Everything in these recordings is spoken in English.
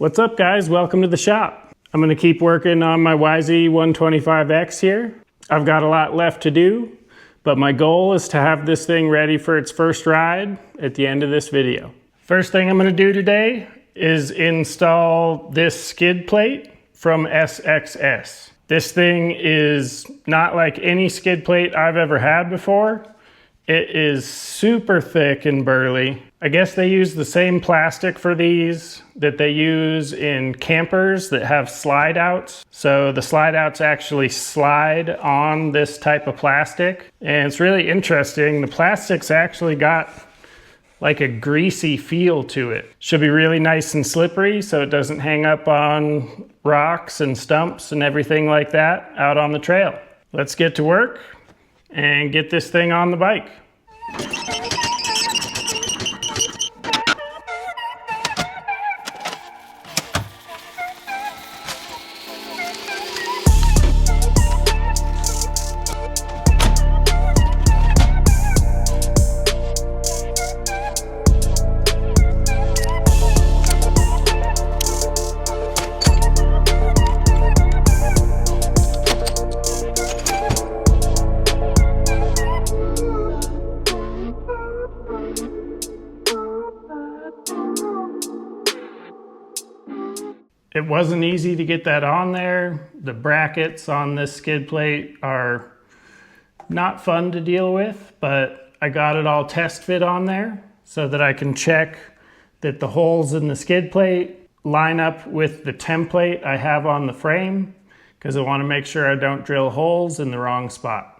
What's up guys, welcome to the shop. I'm gonna keep working on my YZ125X here. I've got a lot left to do, but my goal is to have this thing ready for its first ride at the end of this video. First thing I'm gonna do today is install this skid plate from SXS. This thing is not like any skid plate I've ever had before. It is super thick and burly. I guess they use the same plastic for these that they use in campers that have slide outs. So the slide outs actually slide on this type of plastic. And it's really interesting. The plastic's actually got like a greasy feel to it. Should be really nice and slippery so it doesn't hang up on rocks and stumps and everything like that out on the trail. Let's get to work and get this thing on the bike. It wasn't easy to get that on there. The brackets on this skid plate are not fun to deal with, but I got it all test fit on there so that I can check that the holes in the skid plate line up with the template I have on the frame, because I want to make sure I don't drill holes in the wrong spot.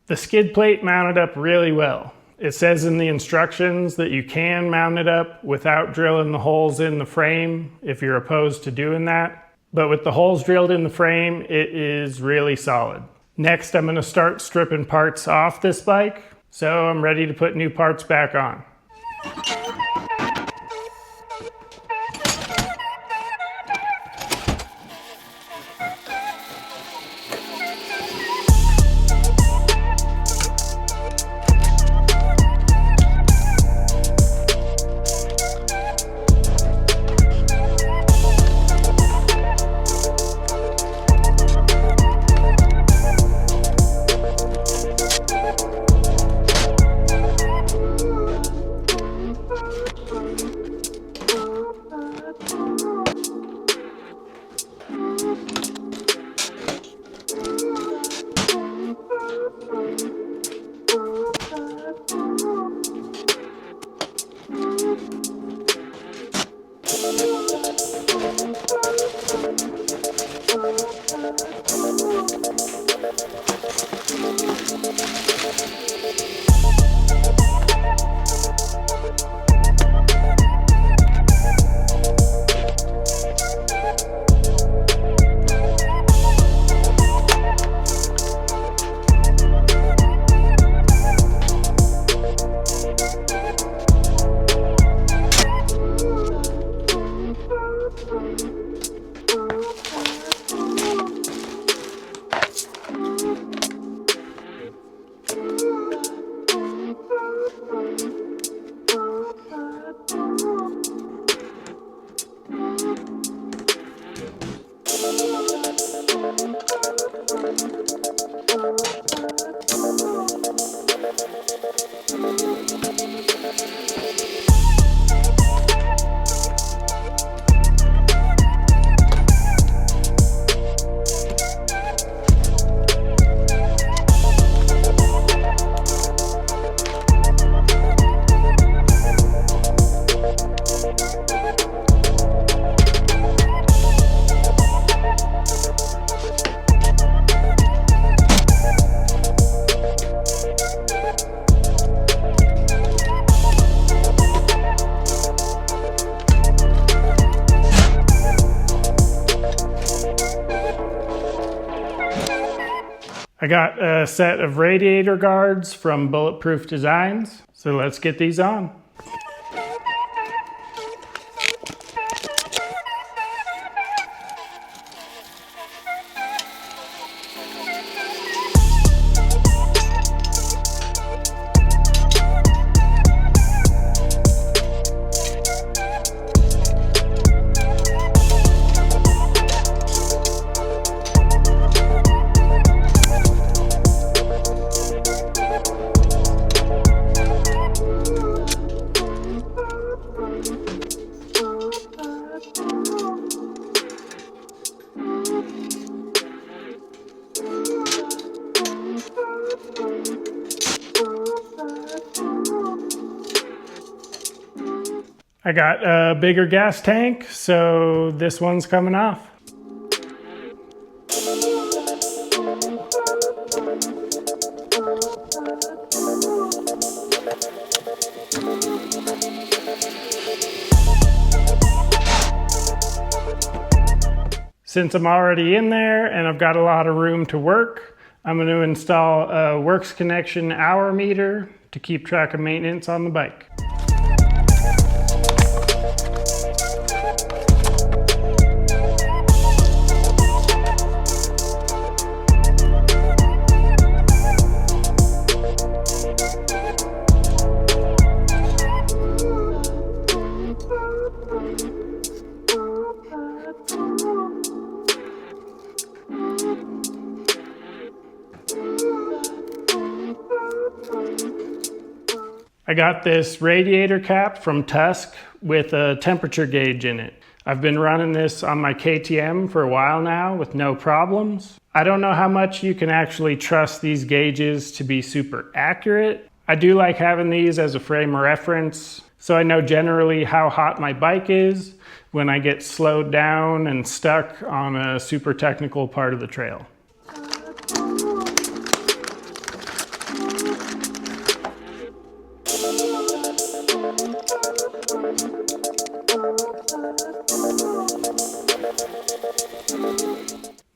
The skid plate mounted up really well. It says in the instructions that you can mount it up without drilling the holes in the frame if you're opposed to doing that. But with the holes drilled in the frame, it is really solid. Next, I'm going to start stripping parts off this bike, so I'm ready to put new parts back on. I got a set of radiator guards from Bulletproof Designs, so let's get these on. I got a bigger gas tank, so this one's coming off. Since I'm already in there and I've got a lot of room to work, I'm going to install a Works Connection hour meter to keep track of maintenance on the bike. I got this radiator cap from Tusk with a temperature gauge in it. I've been running this on my KTM for a while now with no problems. I don't know how much you can actually trust these gauges to be super accurate. I do like having these as a frame of reference, so I know generally how hot my bike is when I get slowed down and stuck on a super technical part of the trail.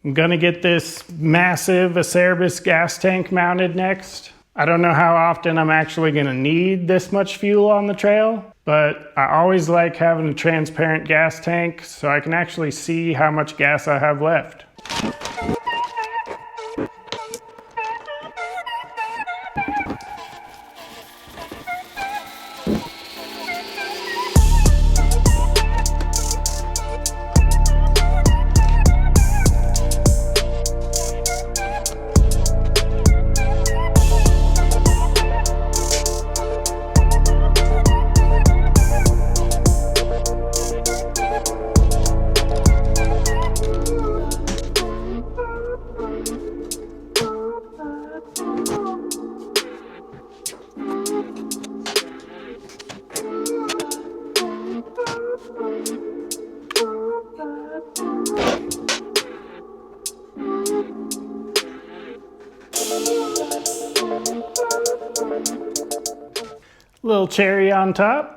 I'm gonna get this massive Acerbis gas tank mounted next. I don't know how often I'm actually gonna need this much fuel on the trail, but I always like having a transparent gas tank so I can actually see how much gas I have left. Little cherry on top.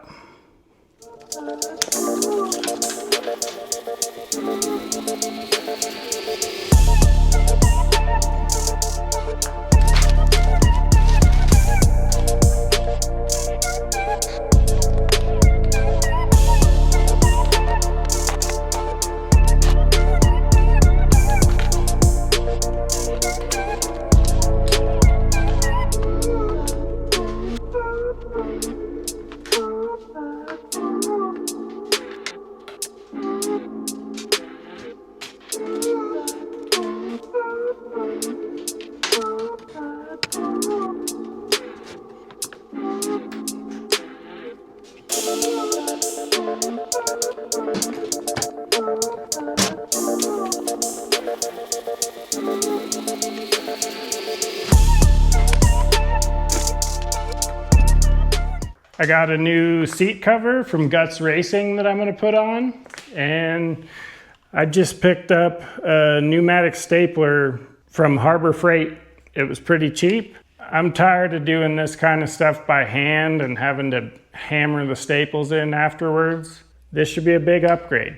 I got a new seat cover from Guts Racing that I'm going to put on, and I just picked up a pneumatic stapler from Harbor Freight. It was pretty cheap. I'm tired of doing this kind of stuff by hand and having to hammer the staples in afterwards. This should be a big upgrade.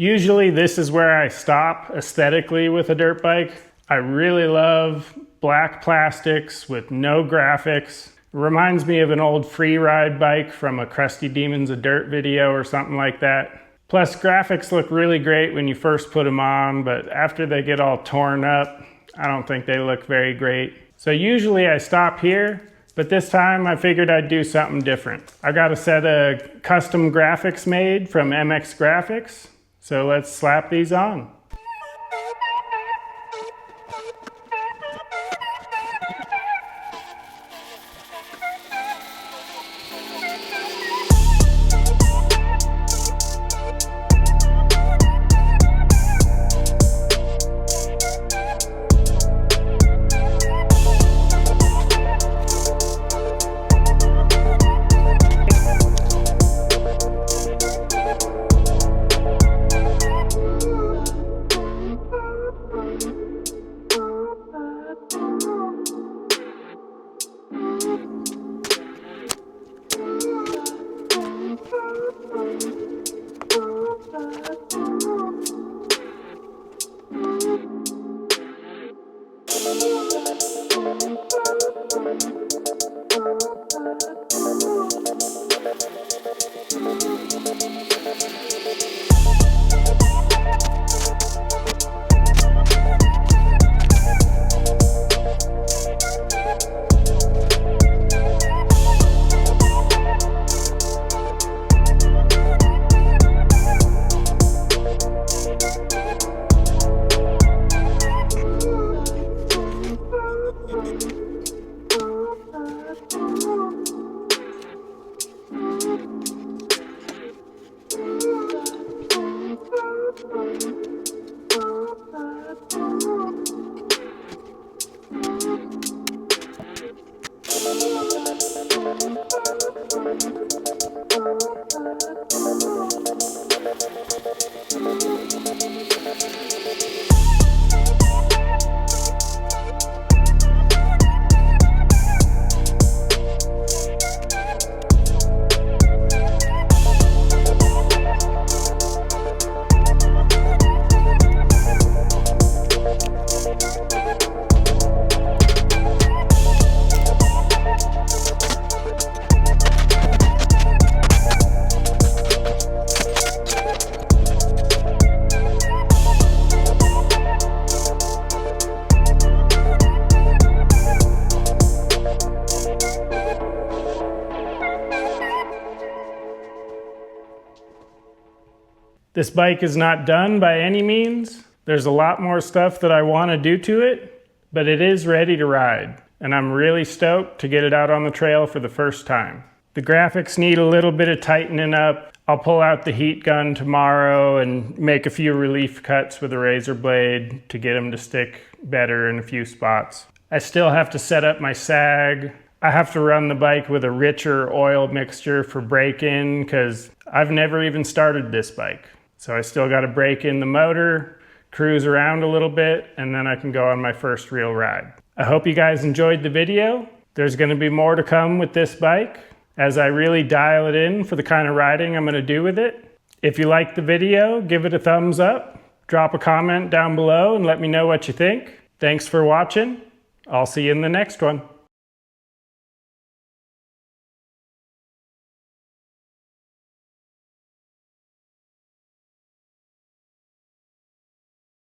Usually this is where I stop aesthetically with a dirt bike. I really love black plastics with no graphics. It reminds me of an old free ride bike from a Crusty Demons of Dirt video or something like that. Plus graphics look really great when you first put them on, but after they get all torn up, I don't think they look very great. So usually I stop here, but this time I figured I'd do something different. I got a set of custom graphics made from MX-Graphics, so let's slap these on. This bike is not done by any means. There's a lot more stuff that I want to do to it, but it is ready to ride, and I'm really stoked to get it out on the trail for the first time. The graphics need a little bit of tightening up. I'll pull out the heat gun tomorrow and make a few relief cuts with a razor blade to get them to stick better in a few spots. I still have to set up my sag. I have to run the bike with a richer oil mixture for break-in because I've never even started this bike. So I still got to break in the motor, cruise around a little bit, and then I can go on my first real ride. I hope you guys enjoyed the video. There's going to be more to come with this bike as I really dial it in for the kind of riding I'm going to do with it. If you liked the video, give it a thumbs up, drop a comment down below and let me know what you think. Thanks for watching. I'll see you in the next one.